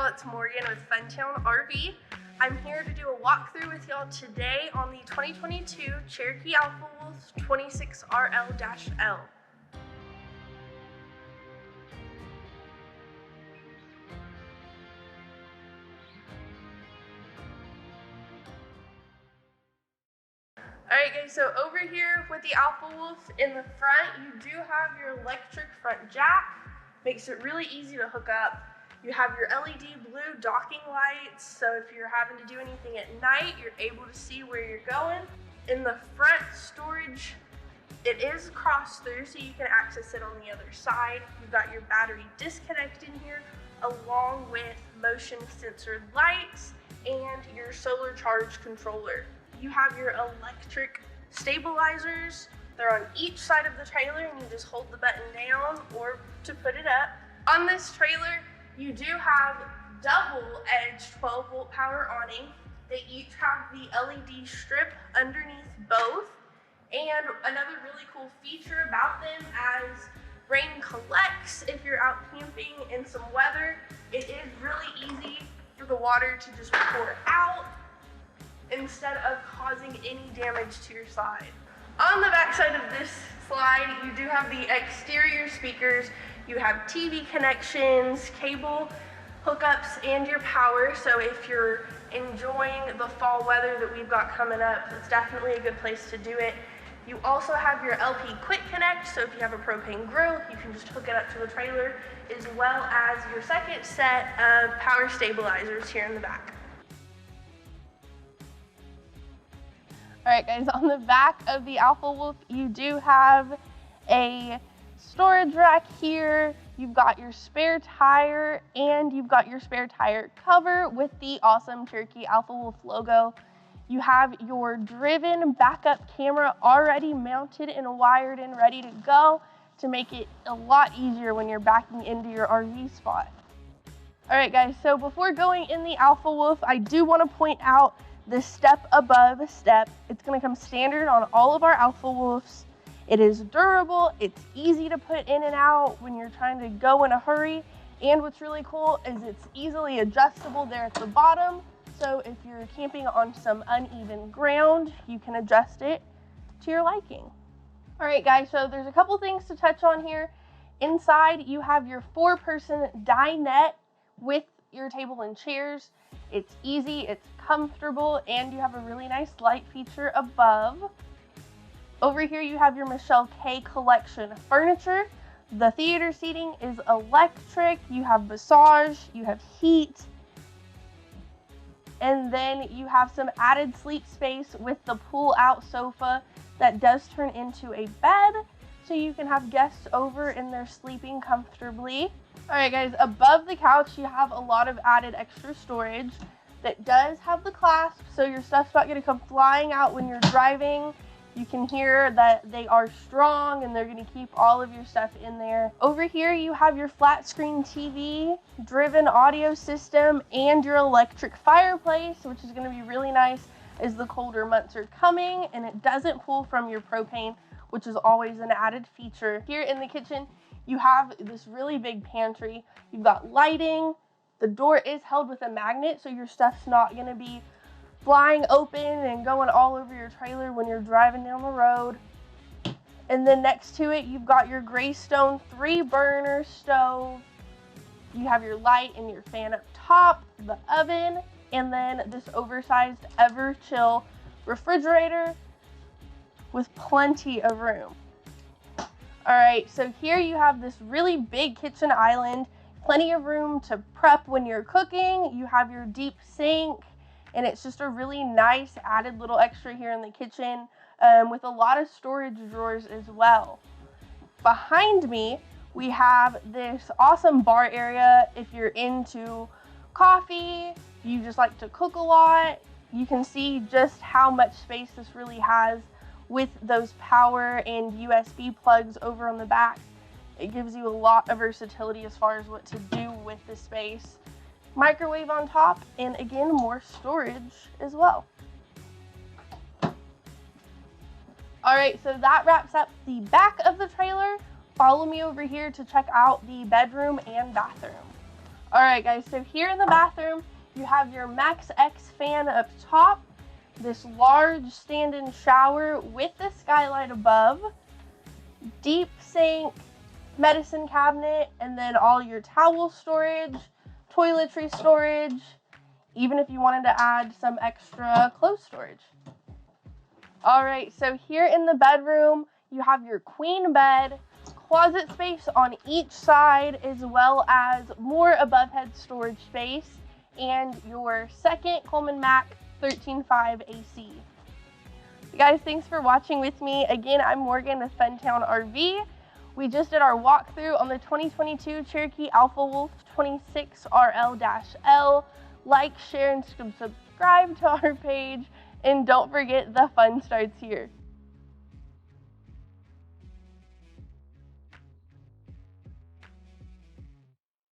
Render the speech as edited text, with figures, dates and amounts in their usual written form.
it's Morgan with Funtown RV. I'm here to do a walkthrough with y'all today on the 2022 Cherokee Alpha Wolf 26RL-L. Alright guys, so over here with the Alpha Wolf in the front, you do have your electric front jack. Makes it really easy to hook up. You have your LED blue docking lights, so if you're having to do anything at night, you're able to see where you're going. In the front storage, it is cross through, so you can access it on the other side. You've got your battery disconnect in here, along with motion sensor lights and your solar charge controller. You have your electric stabilizers. They're on each side of the trailer, and you just hold the button down or to put it up. On this trailer, you do have double-edged 12-volt power awning. They each have the LED strip underneath both. And another really cool feature about them, as rain collects if you're out camping in some weather, it is really easy for the water to just pour out instead of causing any damage to your slide. On the back side of this slide, you do have the exterior speakers. You have TV connections, cable hookups, and your power. So if you're enjoying the fall weather that we've got coming up, it's definitely a good place to do it. You also have your LP Quick Connect, so if you have a propane grill, you can just hook it up to the trailer, as well as your second set of power stabilizers here in the back. All right guys, on the back of the Alpha Wolf, you do have a storage rack here. You've got your spare tire, and you've got your spare tire cover with the awesome Cherokee Alpha Wolf logo. You have your driven backup camera already mounted and wired and ready to go to make it a lot easier when you're backing into your RV spot. All right guys, so before going in the Alpha Wolf, I do want to point out the step above step. It's going to come standard on all of our Alpha Wolves. It is durable, it's easy to put in and out when you're trying to go in a hurry, and what's really cool is it's easily adjustable there at the bottom, so if you're camping on some uneven ground, you can adjust it to your liking. All right guys, so there's a couple things to touch on here. Inside, you have your 4-person dinette with your table and chairs. It's easy, it's comfortable, and you have a really nice light feature above. Over here you have your Michelle K collection furniture. The theater seating is electric. You have massage, you have heat, and then you have some added sleep space with the pull-out sofa that does turn into a bed, so you can have guests over and they're sleeping comfortably. All right guys, above the couch you have a lot of added extra storage that does have the clasp, so your stuff's not going to come flying out when you're driving. You can hear that they are strong and they're going to keep all of your stuff in there. Over here you have your flat screen TV, driven audio system, and your electric fireplace, which is going to be really nice as the colder months are coming, and it doesn't pull from your propane, which is always an added feature. Here in the kitchen you have this really big pantry. You've got lighting. The door is held with a magnet, so your stuff's not going to be flying open and going all over your trailer when you're driving down the road. And then next to it, you've got your Greystone 3-burner stove. You have your light and your fan up top, the oven, and then this oversized Everchill refrigerator with plenty of room. All right, so here you have this really big kitchen island, plenty of room to prep when you're cooking. You have your deep sink, and it's just a really nice added little extra here in the kitchen, with a lot of storage drawers as well. Behind me, we have this awesome bar area. If you're into coffee, you just like to cook a lot, you can see just how much space this really has with those power and USB plugs over on the back. It gives you a lot of versatility as far as what to do with the space. Microwave on top, and again, more storage as well. All right, so that wraps up the back of the trailer. Follow me over here to check out the bedroom and bathroom. All right, guys, so here in the bathroom, you have your Max X fan up top, this large stand-in shower with the skylight above, deep sink, medicine cabinet, and then all your towel storage, toiletry storage, even if you wanted to add some extra clothes storage. All right, so here in the bedroom, you have your queen bed, closet space on each side, as well as more above head storage space, and your second Coleman Mac 13.5 AC. Guys, thanks for watching with me. Again, I'm Morgan with Funtown RV. We just did our walkthrough on the 2022 Cherokee Alpha Wolf 26RL-L. Like, share, and subscribe to our page. And don't forget, the fun starts here.